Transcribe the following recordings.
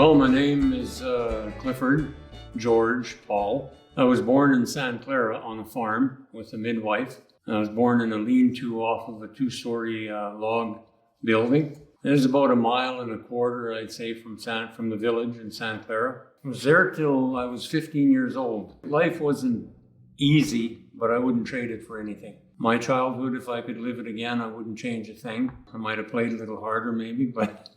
Well, my name is Clifford George Paul. I was born in Clara on a farm with a midwife. I was born in a lean-to off of a two-story log building. It was about 1.25 miles, I'd say, from the village in Clara. I was there till I was 15 years old. Life wasn't easy, but I wouldn't trade it for anything. My childhood, if I could live it again, I wouldn't change a thing. I might have played a little harder maybe, but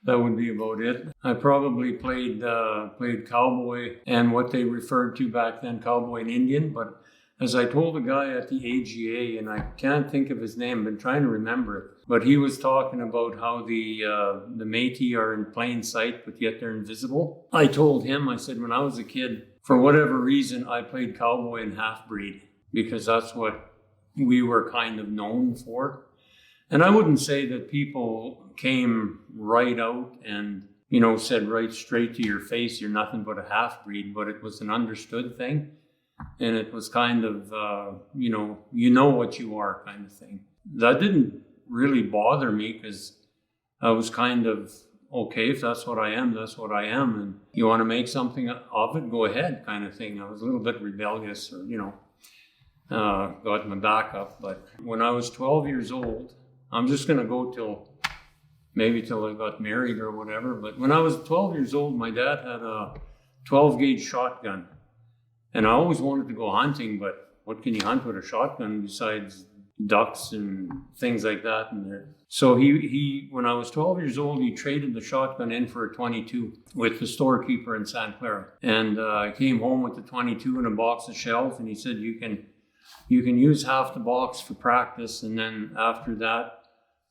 that would be about it. I probably played cowboy and what they referred to back then, cowboy and Indian. But as I told the guy at the AGA, and I can't think of his name, I've been trying to remember it, but he was talking about how the Métis are in plain sight, but yet they're invisible. I told him, I said, when I was a kid, for whatever reason, I played cowboy and half-breed because that's what we were kind of known for. And I wouldn't say that people came right out and, said right straight to your face, you're nothing but a half-breed, but it was an understood thing. And it was kind of, you know what you are kind of thing. That didn't really bother me because I was kind of, okay, if that's what I am, that's what I am. And you want to make something of it, go ahead kind of thing. I was a little bit rebellious or, got my back up. But when I was 12 years old, I'm just going to go till I got married or whatever. But when I was 12 years old, my dad had a 12-gauge shotgun. And I always wanted to go hunting, but what can you hunt with a shotgun besides ducks and things like that? So he when I was 12 years old, he traded the shotgun in for a 22 with the storekeeper in Clara. And I came home with the 22 and a box of shells, and he said, you can use half the box for practice, and then after that,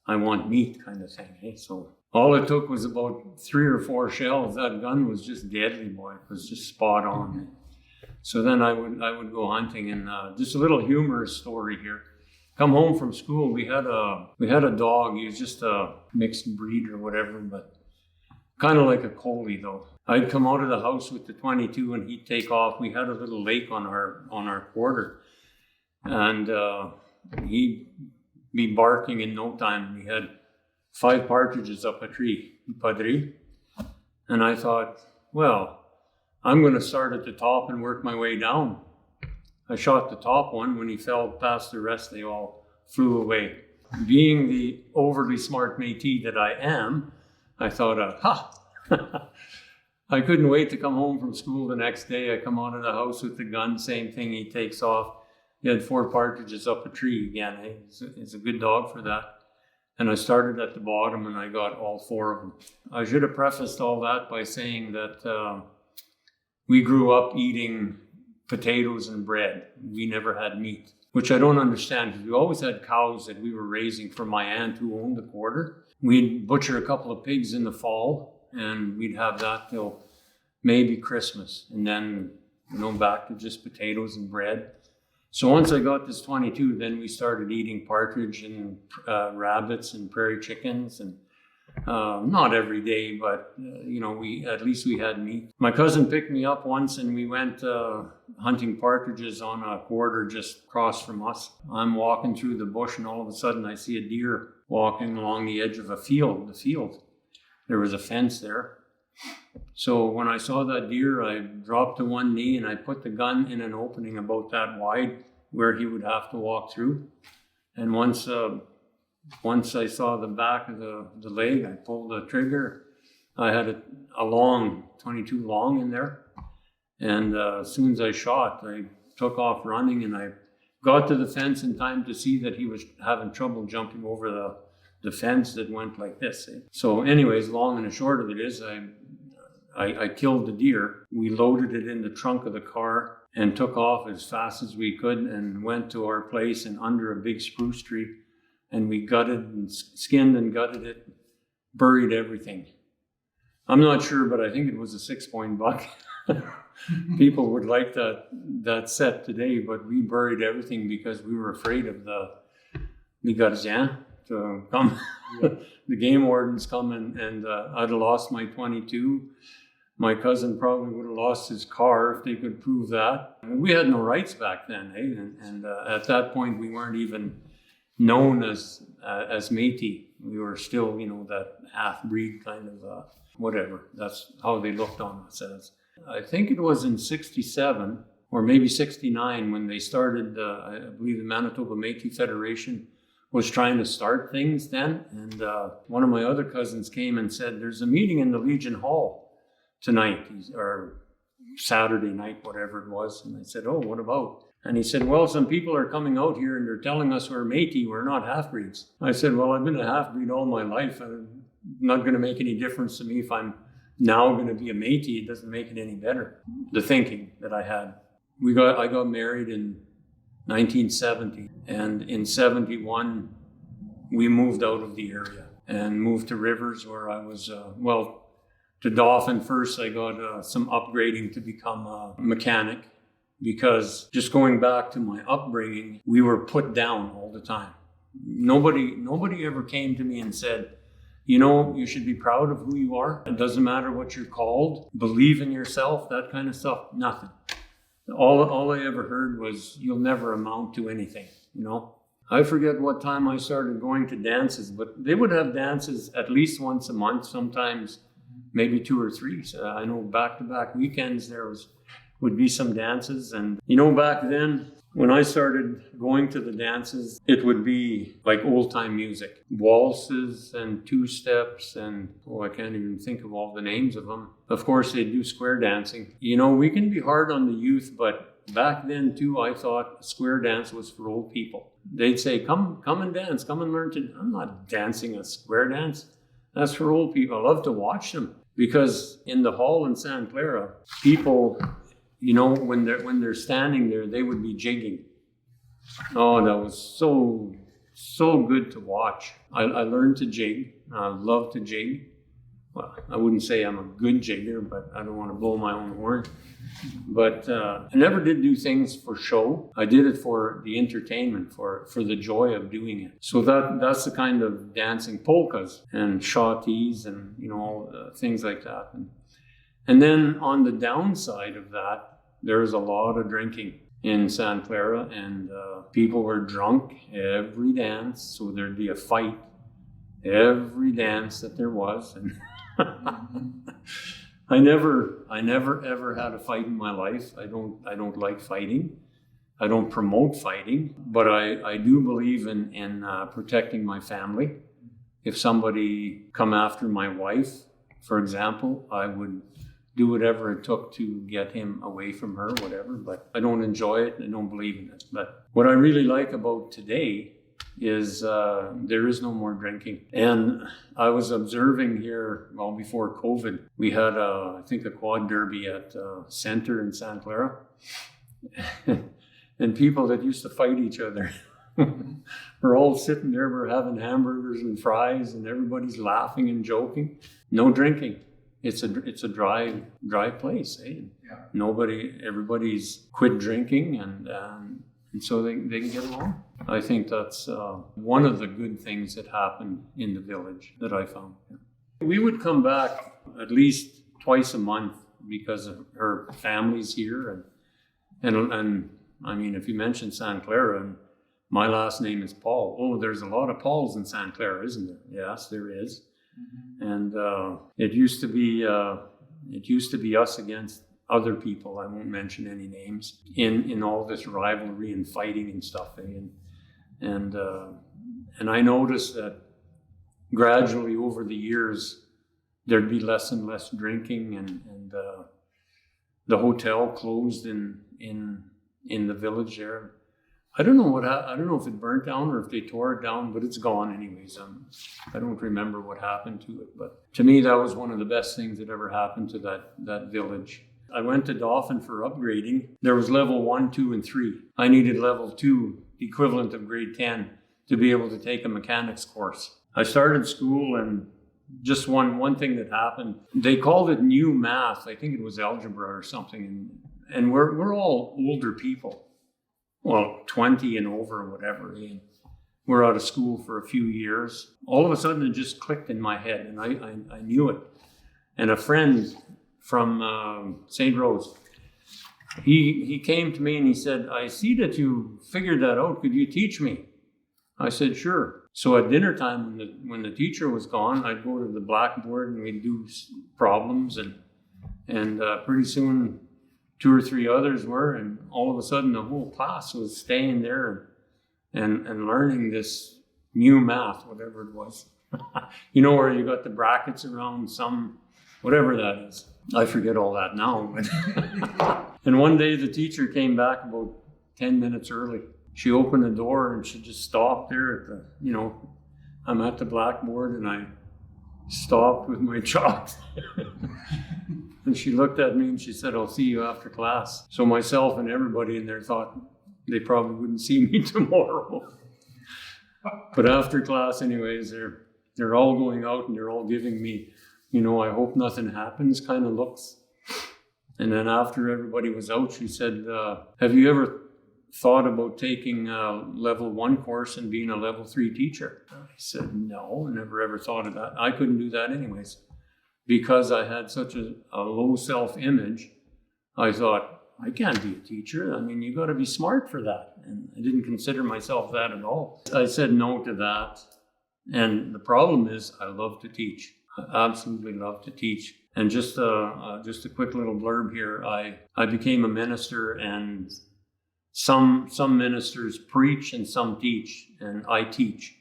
I want meat kind of thing. Eh? So all it took was about 3 or 4 shells. That gun was just deadly, boy. It was just spot on. So then I would go hunting, and just a little humorous story here. Come home from school, we had a dog. He was just a mixed breed or whatever, but kind of like a collie though. I'd come out of the house with the 22, and he'd take off. We had a little lake on our quarter, and he'd be barking in no time. We had 5 partridges up a tree, padri, and I thought, well, I'm going to start at the top and work my way down. I shot the top one. When he fell past the rest, they all flew away. Being the overly smart Métis that I am, I thought, I couldn't wait to come home from school the next day. I come out of the house with the gun, same thing, he takes off. He had 4 partridges up a tree again. Eh? He's a good dog for that. And I started at the bottom and I got all 4 of them. I should have prefaced all that by saying that we grew up eating potatoes and bread. We never had meat, which I don't understand because we always had cows that we were raising for my aunt who owned the quarter. We'd butcher a couple of pigs in the fall and we'd have that till maybe Christmas. And then, back to just potatoes and bread. So once I got this 22, then we started eating partridge and rabbits and prairie chickens and not every day, but we had meat. My cousin picked me up once and we went hunting partridges on a quarter just across from us. I'm walking through the bush and all of a sudden I see a deer walking along the edge of the field. There was a fence there. So when I saw that deer, I dropped to one knee and I put the gun in an opening about that wide where he would have to walk through. And once I saw the back of the leg, I pulled the trigger. I had a long 22 long in there. And as soon as I shot, I took off running and I got to the fence in time to see that he was having trouble jumping over the fence that went like this. Eh? So anyways, long and the short of it is I killed the deer. We loaded it in the trunk of the car and took off as fast as we could and went to our place and under a big spruce tree. And we gutted and skinned and gutted it, buried everything. I'm not sure, but I think it was a 6-point buck. People would like that set today, but we buried everything because we were afraid of the gardiens to come. The game wardens come and I'd have lost my 22. My cousin probably would have lost his car if they could prove that. We had no rights back then, eh? And at that point, we weren't even known as Métis. We were still, that half-breed kind of whatever. That's how they looked on us as. I think it was in 67 or maybe 69 when they started, I believe the Manitoba Métis Federation was trying to start things then. And one of my other cousins came and said, there's a meeting in the Legion Hall tonight, or Saturday night, whatever it was. And I said, oh, what about? And he said, well, some people are coming out here and they're telling us we're Métis, we're not half-breeds. I said, well, I've been a half-breed all my life. I'm not going to make any difference to me if I'm now going to be a Métis. It doesn't make it any better. The thinking that I had. I got married in 1970, and in 71, we moved out of the area and moved to Rivers, where I was, to Dauphin first. I got some upgrading to become a mechanic. Because just going back to my upbringing, we were put down all the time. Nobody ever came to me and said, you should be proud of who you are. It doesn't matter what you're called. Believe in yourself, that kind of stuff. Nothing. All I ever heard was, you'll never amount to anything, I forget what time I started going to dances, but they would have dances at least once a month, sometimes maybe 2 or 3. So I know back-to-back weekends there would be some dances. And back then when I started going to the dances, it would be like old-time music, waltzes and two-steps, and I can't even think of all the names of them. Of course, they do square dancing. We can be hard on the youth, but back then too, I thought square dance was for old people. They'd say, come and dance, come and learn to. I'm not dancing a square dance. That's for old people. I love to watch them, because in the hall in Santa Clara, people, when they're standing there, they would be jigging. Oh, that was so good to watch. I learned to jig. I love to jig. Well, I wouldn't say I'm a good jigger, but I don't want to blow my own horn. But I never did do things for show. I did it for the entertainment, for the joy of doing it. So that's the kind of dancing, polkas and shawtees and things like that. And then on the downside of that, there's a lot of drinking in Santa Clara, and people were drunk every dance. So there'd be a fight every dance that there was. And I never ever had a fight in my life. I don't like fighting. I don't promote fighting, but I do believe in protecting my family. If somebody come after my wife, for example, I would do whatever it took to get him away from her, whatever, but I don't enjoy it and I don't believe in it. But what I really like about today is there is no more drinking. And I was observing here, before COVID, we had, I think, a quad derby at Center in Santa Clara. And people that used to fight each other we're all sitting there, we're having hamburgers and fries, and everybody's laughing and joking. No drinking. It's a dry place, eh? Yeah. Everybody's quit drinking, and so they can get along. I think that's one of the good things that happened in the village that I found. We would come back at least twice a month because of her family's here, and I mean, if you mention Santa Clara, and my last name is Paul. Oh, there's a lot of Pauls in Santa Clara, isn't there? Yes, there is. Mm-hmm. And it used to be us against other people. I won't mention any names in all this rivalry and fighting and stuff. And I noticed that gradually over the years there'd be less and less drinking, and the hotel closed in the village there. I don't know if it burnt down or if they tore it down, but it's gone anyways. I don't remember what happened to it, but to me that was one of the best things that ever happened to that village. I went to Dauphin for upgrading. There was level 1, 2, and 3. I needed level 2, equivalent of grade 10, to be able to take a mechanics course. I started school, and just one thing that happened, they called it new math. I think it was algebra or something, and we're all older people. Well, 20 and over, whatever. And we're out of school for a few years. All of a sudden, it just clicked in my head, and I knew it. And a friend from St. Rose, he came to me and he said, I see that you figured that out. Could you teach me? I said, sure. So at dinner time, when the teacher was gone, I'd go to the blackboard and we'd do problems, and pretty soon 2 or 3 others were, and all of a sudden the whole class was staying there and learning this new math, whatever it was. You know, where you got the brackets around some, whatever that is. I forget all that now. And one day the teacher came back about 10 minutes early. She opened the door and she just stopped there at the, you know, I'm at the blackboard and I stopped with my chalk. And she looked at me and she said, I'll see you after class. So myself and everybody in there thought they probably wouldn't see me tomorrow. But after class anyways, they're all going out and they're all giving me, you know, I hope nothing happens kind of looks. And then after everybody was out, she said, have you ever thought about taking a level 1 course and being a level 3 teacher? I said, no, never ever thought of that. I couldn't do that anyways. Because I had such a low self-image, I thought, I can't be a teacher. I mean, you got to be smart for that. And I didn't consider myself that at all. I said no to that. And the problem is I love to teach. I absolutely love to teach. And just a quick little blurb here. I became a minister, and some ministers preach and some teach, and I teach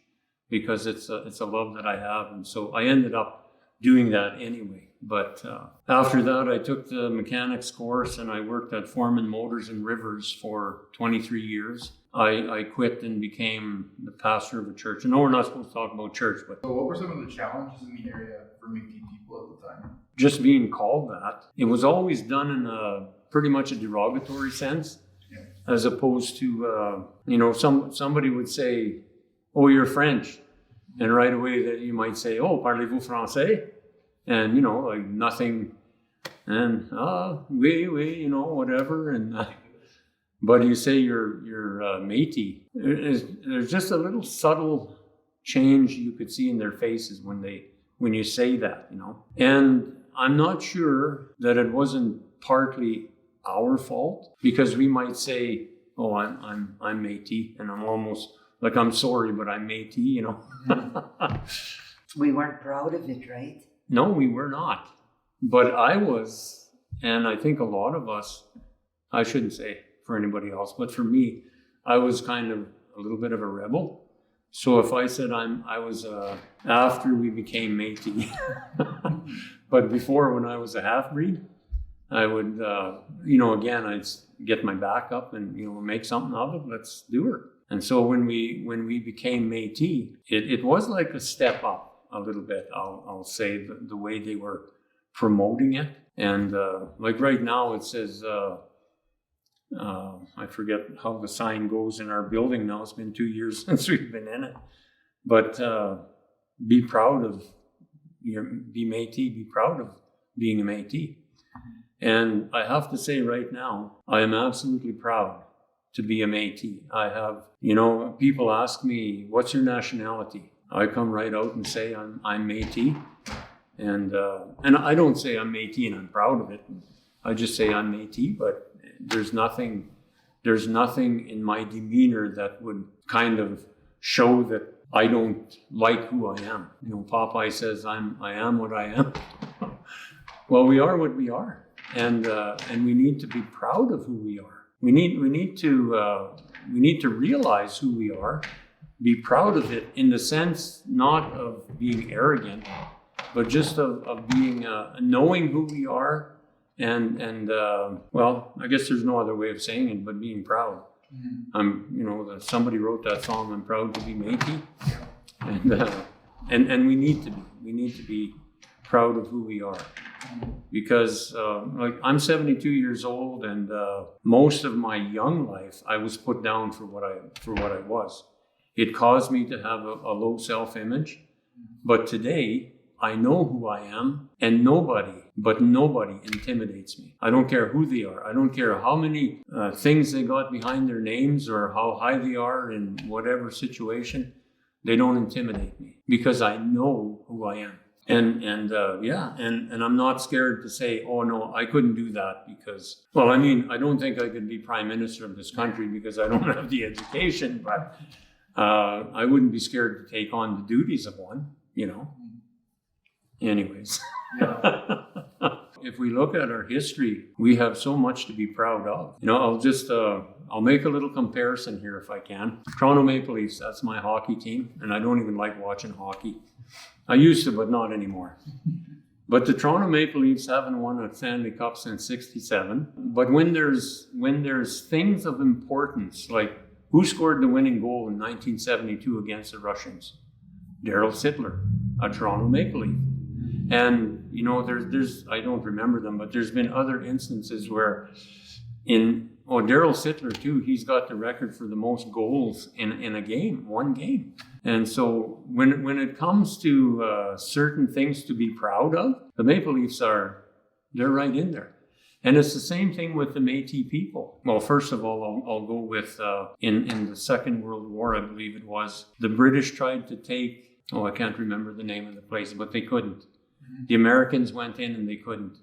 because it's a love that I have. And so I ended up doing that anyway. But after that, I took the mechanics course and I worked at Foreman Motors and Rivers for 23 years. I quit and became the pastor of a church. And no, we're not supposed to talk about church, but... So what were some of the challenges in the area for Métis people at the time? Just being called that. It was always done in a pretty much a derogatory sense, as opposed to, you know, somebody would say, oh, you're French. And right away that you might say, oh, parlez-vous français? And, you know, like nothing, and, oui, you know, whatever. And, but you say you're Métis. There's just a little subtle change you could see in their faces when you say that, you know. And I'm not sure that it wasn't partly our fault, because we might say, oh, I'm Métis, and I'm almost like, I'm sorry, but I'm Métis, you know. We weren't proud of it, right? No, we were not. But I was, and I think a lot of us, I shouldn't say for anybody else, but for me, I was kind of a little bit of a rebel. So if I said I was after we became Métis, but before, when I was a half-breed, I would, you know, again, I'd get my back up and, you know, make something of it. Let's do it. And so when we became Métis, it was like a step up a little bit. I'll say the way they were promoting it. And like right now, it says, I forget how the sign goes in our building now. It's been 2 years since we've been in it. But be proud of be Métis, be proud of being a Métis. And I have to say right now, I am absolutely proud to be a Métis. I have, you know, people ask me, what's your nationality? I come right out and say I'm Métis. And I don't say I'm Métis and I'm proud of it. I just say I'm Métis, but there's nothing in my demeanor that would kind of show that I don't like who I am. You know, Popeye says I am what I am. Well, we are what we are. And we need to be proud of who we are. We need to realize who we are, be proud of it in the sense not of being arrogant, but just of being knowing who we are, and well, I guess there's no other way of saying it, but being proud. Mm-hmm. Somebody wrote that song, "I'm proud to be Métis," and we need to be proud of who we are. Because like I'm 72 years old, and most of my young life I was put down for what I was. It caused me to have a low self-image. But today I know who I am, and nobody intimidates me. I don't care who they are. I don't care how many things they got behind their names or how high they are in whatever situation. They don't intimidate me because I know who I am. And I'm not scared to say, oh no, I couldn't do that because, well, I mean, I don't think I could be prime minister of this country because I don't have the education, I wouldn't be scared to take on the duties of one, Anyways. Yeah. If we look at our history, we have so much to be proud of. I'll make a little comparison here if I can. Toronto Maple Leafs, that's my hockey team, and I don't even like watching hockey. I used to, but not anymore. But the Toronto Maple Leafs haven't won a Stanley Cup since '67. But when there's things of importance, like who scored the winning goal in 1972 against the Russians? Darryl Sittler, a Toronto Maple Leaf. And, there's I don't remember them, but there's been other instances where Darryl Sittler too, he's got the record for the most goals in a game, one game. And so when it comes to certain things to be proud of, the Maple Leafs they're right in there. And it's the same thing with the Métis people. Well, first of all, I'll go with, in the Second World War, I believe it was, the British tried to take, I can't remember the name of the place, but they couldn't. The Americans went in and they couldn't.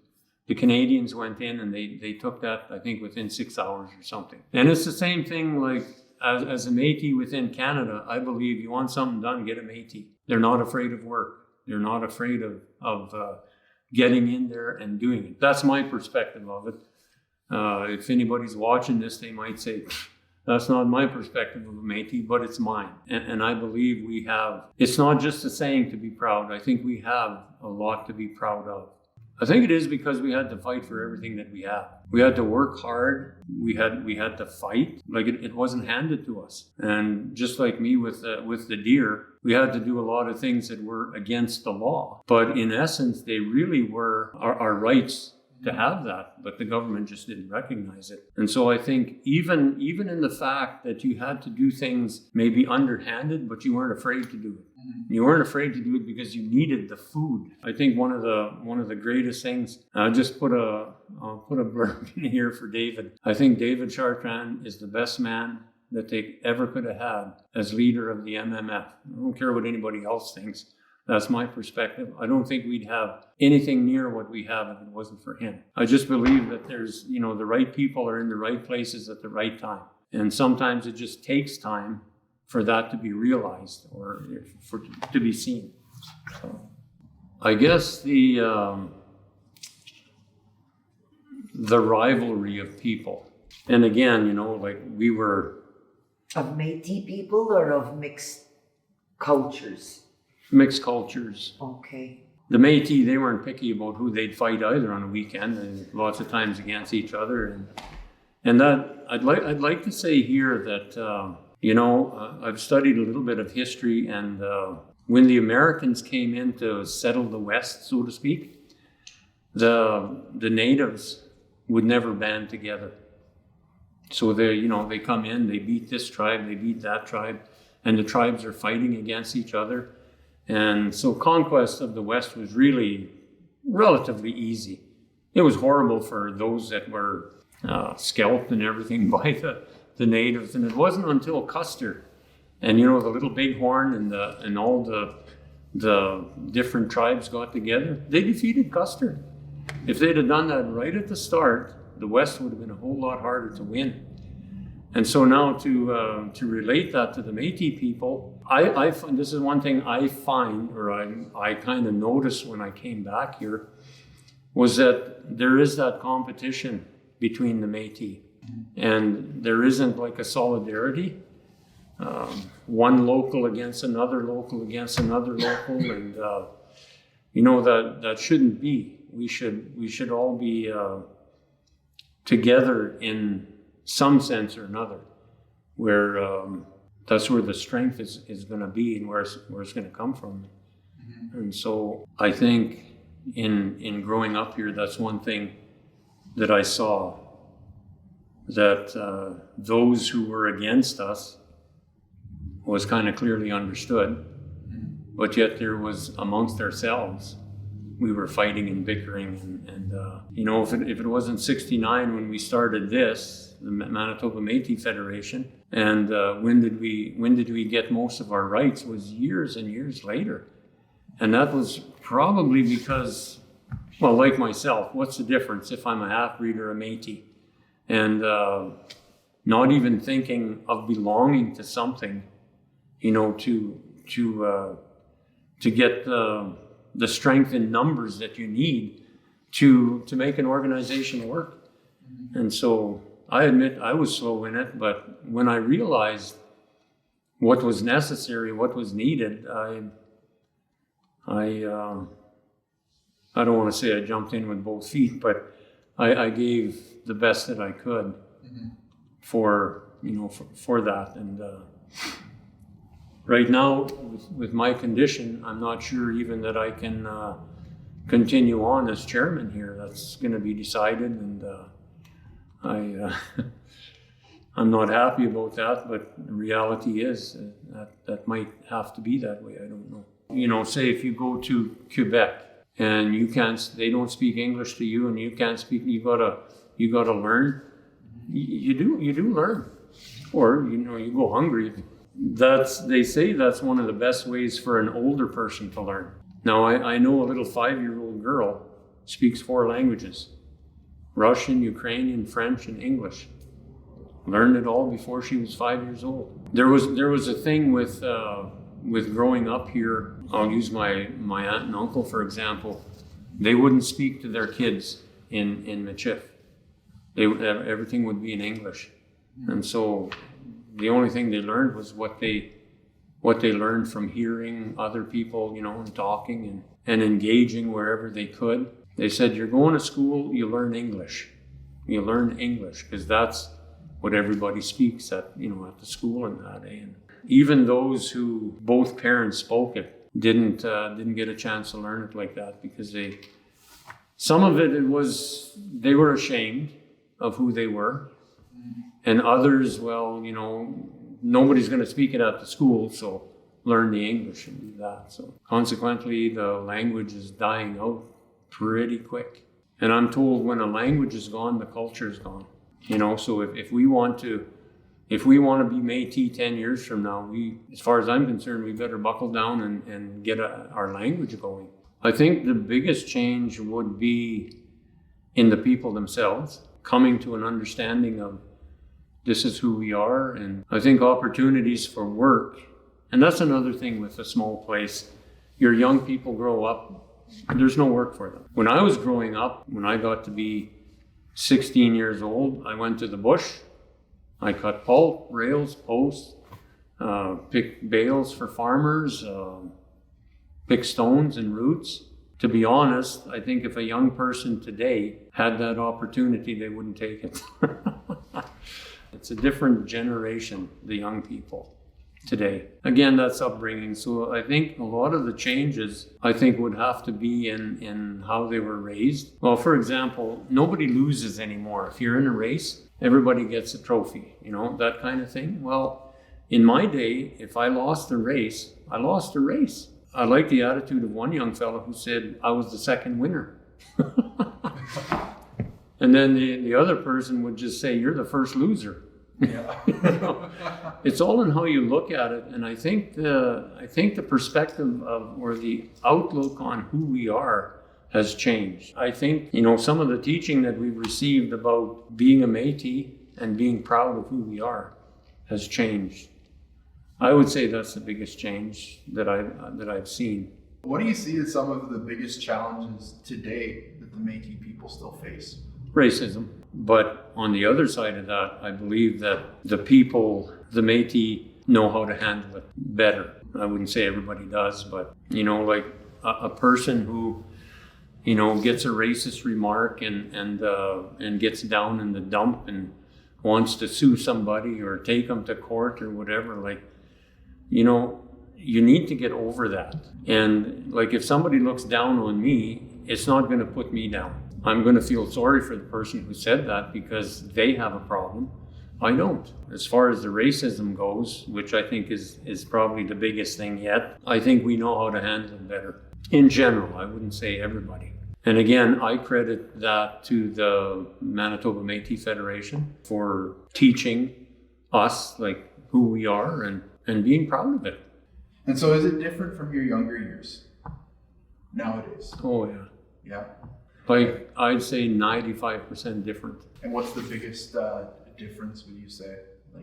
The Canadians went in and they took that, I think, within 6 hours or something. And it's the same thing like as a Métis within Canada. I believe you want something done, get a Métis. They're not afraid of work. They're not afraid of getting in there and doing it. That's my perspective of it. If anybody's watching this, they might say, that's not my perspective of a Métis, but it's mine. And I believe it's not just a saying to be proud. I think we have a lot to be proud of. I think it is because we had to fight for everything that we have. We had to work hard. We had to fight. Like it wasn't handed to us. And just like me with the deer, we had to do a lot of things that were against the law. But in essence, they really were our rights to have that, but the government just didn't recognize it. And so I think even in the fact that you had to do things maybe underhanded, but you weren't afraid to do it. You weren't afraid to do it because you needed the food. I think one of the greatest things, I'll put a blurb in here for David. I think David Chartrand is the best man that they ever could have had as leader of the MMF. I don't care what anybody else thinks. That's my perspective. I don't think we'd have anything near what we have if it wasn't for him. I just believe that there's, the right people are in the right places at the right time. And sometimes it just takes time for that to be realized or to be seen. So I guess the rivalry of people. And again, like we were... Of Métis people or of mixed cultures? Mixed cultures. Okay. The Métis, they weren't picky about who they'd fight either on a weekend, and lots of times against each other. And that I'd like to say here that I've studied a little bit of history, and when the Americans came in to settle the West, so to speak, the natives would never band together. So they come in, they beat this tribe, they beat that tribe, and the tribes are fighting against each other. And so conquest of the West was really relatively easy. It was horrible for those that were scalped and everything by the natives. And it wasn't until Custer and, the Little Bighorn and all the different tribes got together, they defeated Custer. If they'd have done that right at the start, the West would have been a whole lot harder to win. And so now to relate that to the Métis people, I find this is one thing I find, or I kind of noticed when I came back here, was that there is that competition between the Métis, and there isn't like a solidarity. One local against another local against another local, and that shouldn't be. We should all be together in some sense or another, where that's where the strength is going to be and where it's going to come from. Mm-hmm. And so I think in growing up here, that's one thing that I saw, that those who were against us was kind of clearly understood, but yet there was amongst ourselves, we were fighting and bickering, and if it wasn't 69 when we started this, the Manitoba Métis Federation, and when did we get most of our rights was years and years later. And that was probably because, well, like myself, what's the difference if I'm a half-breed or a Métis? And not even thinking of belonging to something to get the strength in numbers that you need to make an organization work. And so I admit I was slow in it, but when I realized what was necessary, what was needed, I don't want to say I jumped in with both feet, but I gave the best that I could for that. And right now, with my condition, I'm not sure even that I can continue on as chairman here. That's going to be decided, and I'm not happy about that, but the reality is that might have to be that way. I don't know. Say if you go to Quebec and they don't speak English to you, and you can't speak, you gotta learn. You do learn, or you go hungry. They say that's one of the best ways for an older person to learn. Now I know a little 5-year-old girl speaks 4 languages: Russian, Ukrainian, French, and English. Learned it all before she was 5 years old. There was a thing with growing up here. I'll use my aunt and uncle, for example. They wouldn't speak to their kids in Michif. Everything would be in English. And so the only thing they learned was what they learned from hearing other people, and talking and engaging wherever they could. They said, you're going to school, you learn English. You learn English because that's what everybody speaks at the school in that day. And even those who both parents spoke it didn't get a chance to learn it like that, because some of it was they were ashamed of who they were, and others, nobody's going to speak it at the school, so learn the English and do that. So consequently, the language is dying out pretty quick. And I'm told when a language is gone, the culture is gone. So if we want to be Métis 10 years from now, as far as I'm concerned, we better buckle down and get our language going. I think the biggest change would be in the people themselves, coming to an understanding of this is who we are. And I think opportunities for work, and that's another thing with a small place. Your young people grow up, there's no work for them. When I was growing up, when I got to be 16 years old, I went to the bush. I cut pulp, rails, posts, picked bales for farmers, picked stones and roots. To be honest, I think if a young person today had that opportunity, they wouldn't take it. It's a different generation, the young people today. Again, that's upbringing. So I think a lot of the changes, would have to be in how they were raised. Well, for example, nobody loses anymore. If you're in a race, everybody gets a trophy, that kind of thing. Well, in my day, if I lost a race, I lost a race. I like the attitude of one young fellow who said, I was the second winner. And then the other person would just say, you're the first loser. Yeah. It's all in how you look at it. And I think the perspective or the outlook on who we are has changed. I think, some of the teaching that we've received about being a Métis and being proud of who we are has changed. I would say that's the biggest change that I've seen. What do you see as some of the biggest challenges today that the Métis people still face? Racism. But on the other side of that, I believe that the people, the Métis, know how to handle it better. I wouldn't say everybody does, but, like a person who, gets a racist remark and gets down in the dump and wants to sue somebody or take them to court or whatever, you need to get over that. And if somebody looks down on me, it's not going to put me down. I'm going to feel sorry for the person who said that because they have a problem. I don't. As far as the racism goes, which I think is probably the biggest thing yet, I think we know how to handle it better. In general, I wouldn't say everybody. And again, I credit that to the Manitoba Métis Federation for teaching us who we are and being proud of it. And so is it different from your younger years nowadays? Oh, yeah. Yeah. I'd say 95% different. And what's the biggest difference, would you say,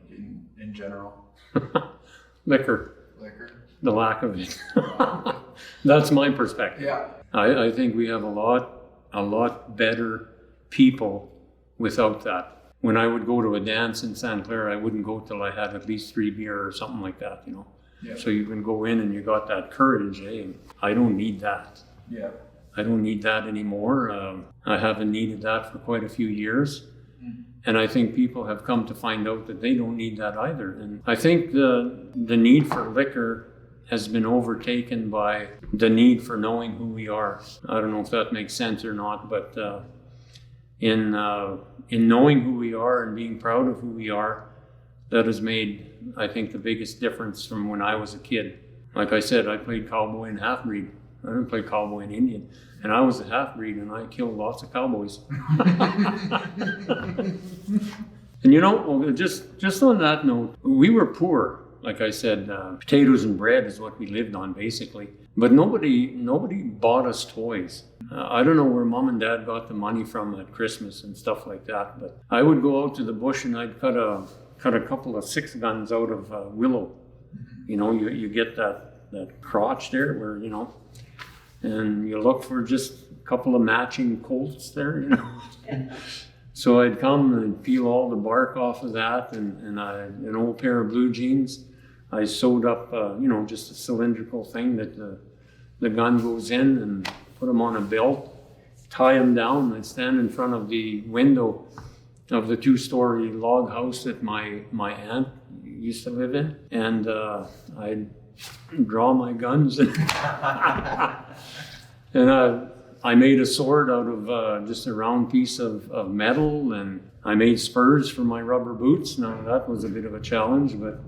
in general? Liquor. the lack of it. That's my perspective. Yeah. I think we have a lot better people without that. When I would go to a dance in Santa Clara, I wouldn't go till I had at least 3 beer or something like that, you know. Yeah. So you can go in and you got that courage, eh? I don't need that. Yeah. I don't need that anymore. I haven't needed that for quite a few years. And I think people have come to find out that they don't need that either. And I think the need for liquor has been overtaken by the need for knowing who we are. I don't know if that makes sense or not, but in knowing who we are and being proud of who we are, that has made, I think, the biggest difference from when I was a kid. Like I said, I played cowboy and half-breed. I didn't play cowboy and Indian. And I was a half-breed and I killed lots of cowboys. And you know, just on that note, we were poor. Like I said, potatoes and bread is what we lived on basically. But nobody bought us toys. I don't know where mom and dad got the money from at Christmas and stuff like that. But I would go out to the bush and I'd cut a couple of 6 guns out of willow. You know, you get that crotch there where, you know, and you look for just a couple of matching colts there, you know. So I'd come and peel all the bark off of that, and an old pair of blue jeans. I sewed up, you know, just a cylindrical thing that the gun goes in, and put them on a belt, tie them down. I'd stand in front of the window of the 2-story log house that my aunt used to live in, and I'd draw my guns. And I made a sword out of just a round piece of metal, and I made spurs for my rubber boots. Now that was a bit of a challenge, but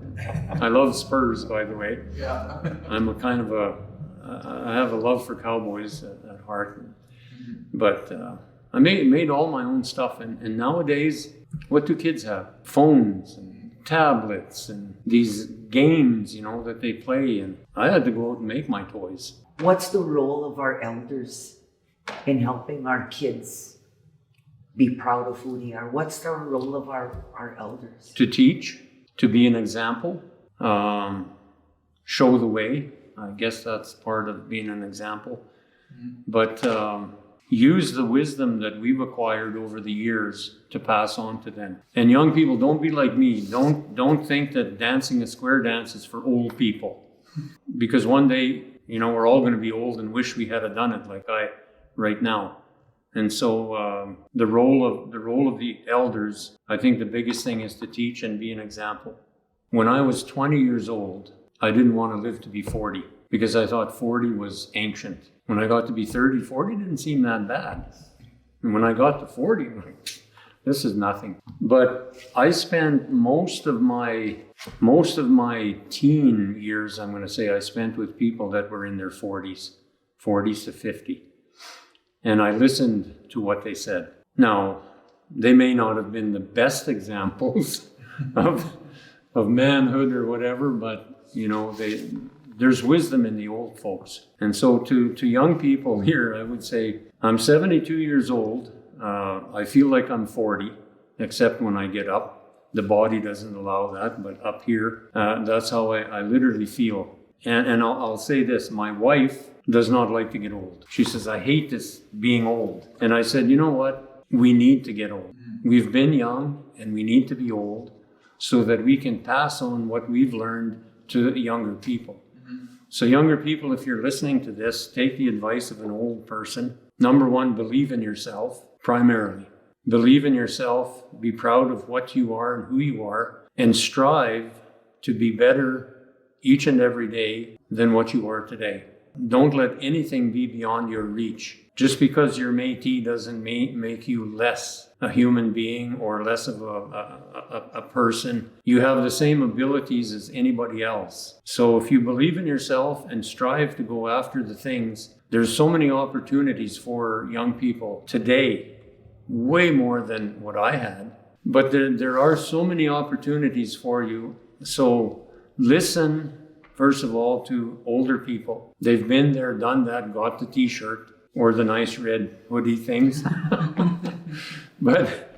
I love spurs, by the way. Yeah. I'm I have a love for cowboys at heart. But I made all my own stuff, and nowadays, what do kids have? Phones and tablets and these games, you know, that they play, and I had to go out and make my toys. What's the role of our elders in helping our kids be proud of who they are? What's the role of our elders? To teach, to be an example, show the way. I guess that's part of being an example. But use the wisdom that we've acquired over the years to pass on to them. And young people, don't be like me. Don't think that dancing a square dance is for old people. Because one day, you know, we're all going to be old and wish we had done it like I right now. And so the role of the elders, I think the biggest thing is to teach and be an example. When I was 20 years old, I didn't want to live to be 40 because I thought 40 was ancient. When I got to be 30, 40 didn't seem that bad. And when I got to 40, I'm like, this is nothing. But I spent most of my teen years, I'm going to say, I spent with people that were in their 40s to 50. And I listened to what they said. Now, they may not have been the best examples of manhood or whatever, but, you know, there's wisdom in the old folks. And so to young people here, I would say, I'm 72 years old. I feel like I'm 40, except when I get up. The body doesn't allow that, but up here, that's how I literally feel. And I'll say this, my wife does not like to get old. She says, I hate this being old. And I said, you know what? We need to get old. We've been young and we need to be old so that we can pass on what we've learned to younger people. So younger people, if you're listening to this, take the advice of an old person. Number one, believe in yourself, primarily. Believe in yourself, be proud of what you are and who you are, and strive to be better each and every day than what you are today. Don't let anything be beyond your reach. Just because you're Métis doesn't make you less a human being or less of a person. You have the same abilities as anybody else. So if you believe in yourself and strive to go after the things, there's so many opportunities for young people today, way more than what I had. But there are so many opportunities for you. So listen, first of all, to older people. They've been there, done that, got the t-shirt or the nice red hoodie things. But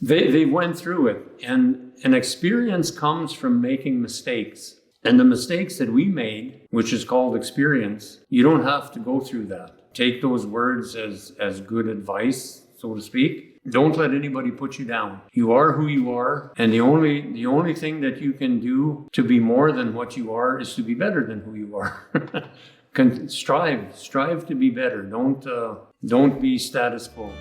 they went through it. And an experience comes from making mistakes. And the mistakes that we made, which is called experience, you don't have to go through that. Take those words as good advice, so to speak. Don't let anybody put you down. You are who you are, and the only thing that you can do to be more than what you are is to be better than who you are. Strive to be better. Don't be status quo.